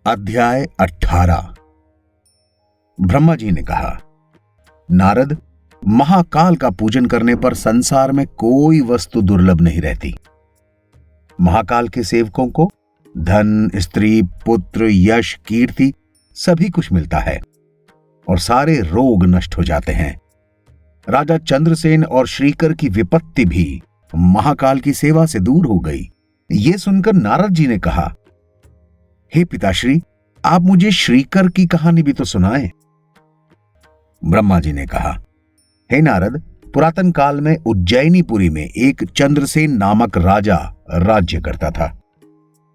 अध्याय 18। ब्रह्मा जी ने कहा, नारद, महाकाल का पूजन करने पर संसार में कोई वस्तु दुर्लभ नहीं रहती। महाकाल के सेवकों को धन, स्त्री, पुत्र, यश, कीर्ति सभी कुछ मिलता है और सारे रोग नष्ट हो जाते हैं। राजा चंद्रसेन और श्रीकर की विपत्ति भी महाकाल की सेवा से दूर हो गई। यह सुनकर नारद जी ने कहा, हे पिताश्री, आप मुझे श्रीकर की कहानी भी तो सुनाएं। ब्रह्मा जी ने कहा, हे नारद, पुरातन काल में उज्जैनीपुरी में एक चंद्रसेन नामक राजा राज्य करता था।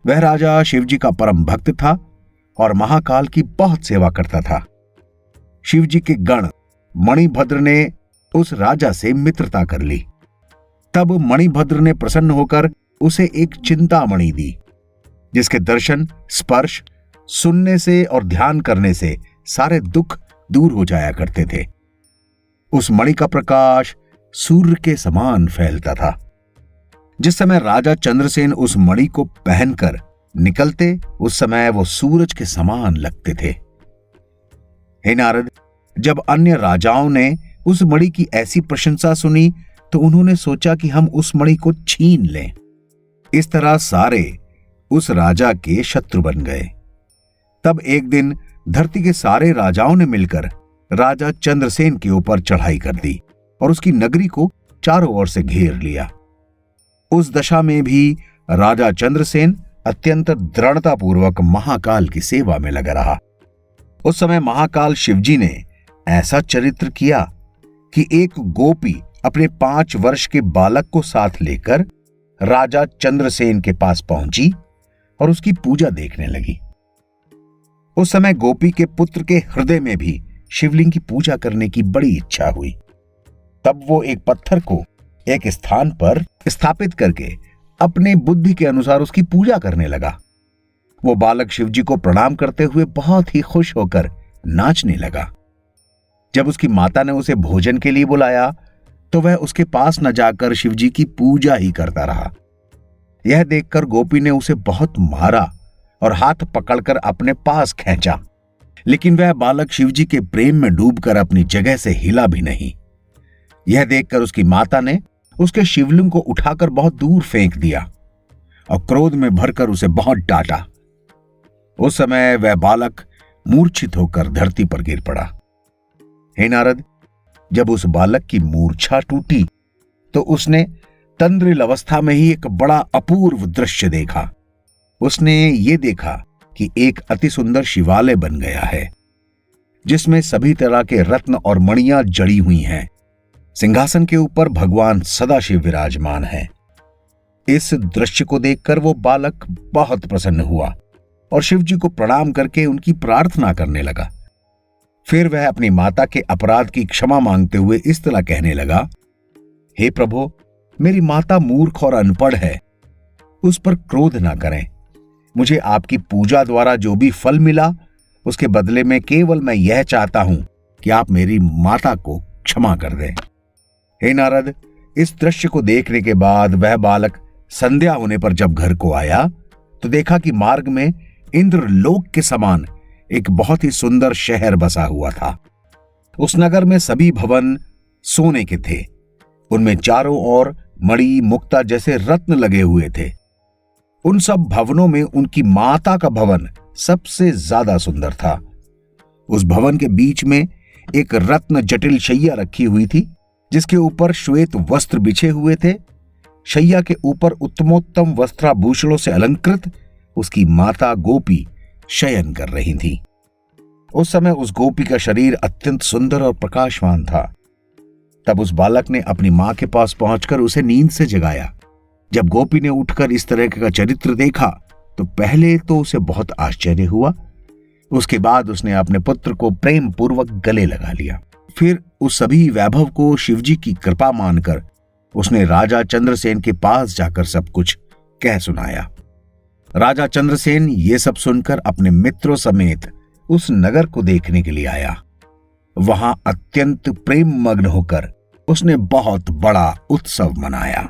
वह राजा शिवजी का परम भक्त था और महाकाल की बहुत सेवा करता था। शिवजी के गण मणिभद्र ने उस राजा से मित्रता कर ली। तब मणिभद्र ने प्रसन्न होकर उसे एक चिंतामणि दी, जिसके दर्शन, स्पर्श, सुनने से और ध्यान करने से सारे दुख दूर हो जाया करते थे। उस मणि का प्रकाश सूर्य के समान फैलता था। जिस समय राजा चंद्रसेन उस मणि को पहनकर निकलते, उस समय वो सूरज के समान लगते थे। हे नारद, जब अन्य राजाओं ने उस मणि की ऐसी प्रशंसा सुनी तो उन्होंने सोचा कि हम उस मणि को छीन लें। इस तरह सारे उस राजा के शत्रु बन गए। तब एक दिन धरती के सारे राजाओं ने मिलकर राजा चंद्रसेन के ऊपर चढ़ाई कर दी और उसकी नगरी को चारों ओर से घेर लिया। उस दशा में भी राजा चंद्रसेन अत्यंत दृढ़तापूर्वक महाकाल की सेवा में लगा रहा। उस समय महाकाल शिवजी ने ऐसा चरित्र किया कि एक गोपी अपने 5 वर्ष के बालक को साथ लेकर राजा चंद्रसेन के पास पहुंची और उसकी पूजा देखने लगी। उस समय गोपी के पुत्र के हृदय में भी शिवलिंग की पूजा करने की बड़ी इच्छा हुई। तब वो एक पत्थर को एक स्थान पर स्थापित करके अपने बुद्धि के अनुसार उसकी पूजा करने लगा। वो बालक शिवजी को प्रणाम करते हुए बहुत ही खुश होकर नाचने लगा। जब उसकी माता ने उसे भोजन के लिए बुलाया तो वह उसके पास न जाकर शिवजी की पूजा ही करता रहा। यह देखकर गोपी ने उसे बहुत मारा और हाथ पकड़कर अपने पास खींचा, लेकिन वह बालक शिवजी के प्रेम में डूबकर अपनी जगह से हिला भी नहीं। यह देखकर उसकी माता ने उसके शिवलिंग को उठाकर बहुत दूर फेंक दिया और क्रोध में भरकर उसे बहुत डांटा। उस समय वह बालक मूर्छित होकर धरती पर गिर पड़ा। हे नारद, जब उस बालक की मूर्छा टूटी तो उसने तंद्रिल अवस्था में ही एक बड़ा अपूर्व दृश्य देखा। उसने ये देखा कि एक अति सुंदर शिवालय बन गया है, जिसमें सभी तरह के रत्न और मणियां जड़ी हुई हैं। सिंहासन के ऊपर भगवान सदाशिव विराजमान है। इस दृश्य को देखकर वो बालक बहुत प्रसन्न हुआ और शिवजी को प्रणाम करके उनकी प्रार्थना करने लगा। फिर वह अपनी माता के अपराध की क्षमा मांगते हुए इस तरह कहने लगा, हे प्रभु, मेरी माता मूर्ख और अनपढ़ है, उस पर क्रोध ना करें। मुझे आपकी पूजा द्वारा जो भी फल मिला, उसके बदले में केवल मैं यह चाहता हूं कि आप मेरी माता को क्षमा कर दें। हे नारद, इस दृश्य को देखने के बाद वह बालक संध्या होने पर जब घर को आया तो देखा कि मार्ग में इंद्रलोक के समान एक बहुत ही सुंदर शहर बसा हुआ था। उस नगर में सभी भवन सोने के थे। उनमें चारों ओर मणि, मुक्ता जैसे रत्न लगे हुए थे। उन सब भवनों में उनकी माता का भवन सबसे ज्यादा सुंदर था। उस भवन के बीच में एक रत्न जटिल शैया रखी हुई थी, जिसके ऊपर श्वेत वस्त्र बिछे हुए थे। शैया के ऊपर उत्तमोत्तम वस्त्राभूषणों से अलंकृत उसकी माता गोपी शयन कर रही थी। उस समय उस गोपी का शरीर अत्यंत सुंदर और प्रकाशवान था। तब उस बालक ने अपनी मां के पास पहुंचकर उसे नींद से जगाया। जब गोपी ने उठकर इस तरह का चरित्र देखा तो पहले तो उसे बहुत आश्चर्य हुआ। उसके बाद उसने अपने पुत्र को प्रेम पूर्वक गले लगा लिया। फिर उस सभी वैभव को शिवजी की कृपा मानकर उसने राजा चंद्रसेन के पास जाकर सब कुछ कह सुनाया। राजा चंद्रसेन ये सब सुनकर अपने मित्रों समेत उस नगर को देखने के लिए आया। वहां अत्यंत प्रेम मग्न होकर उसने बहुत बड़ा उत्सव मनाया।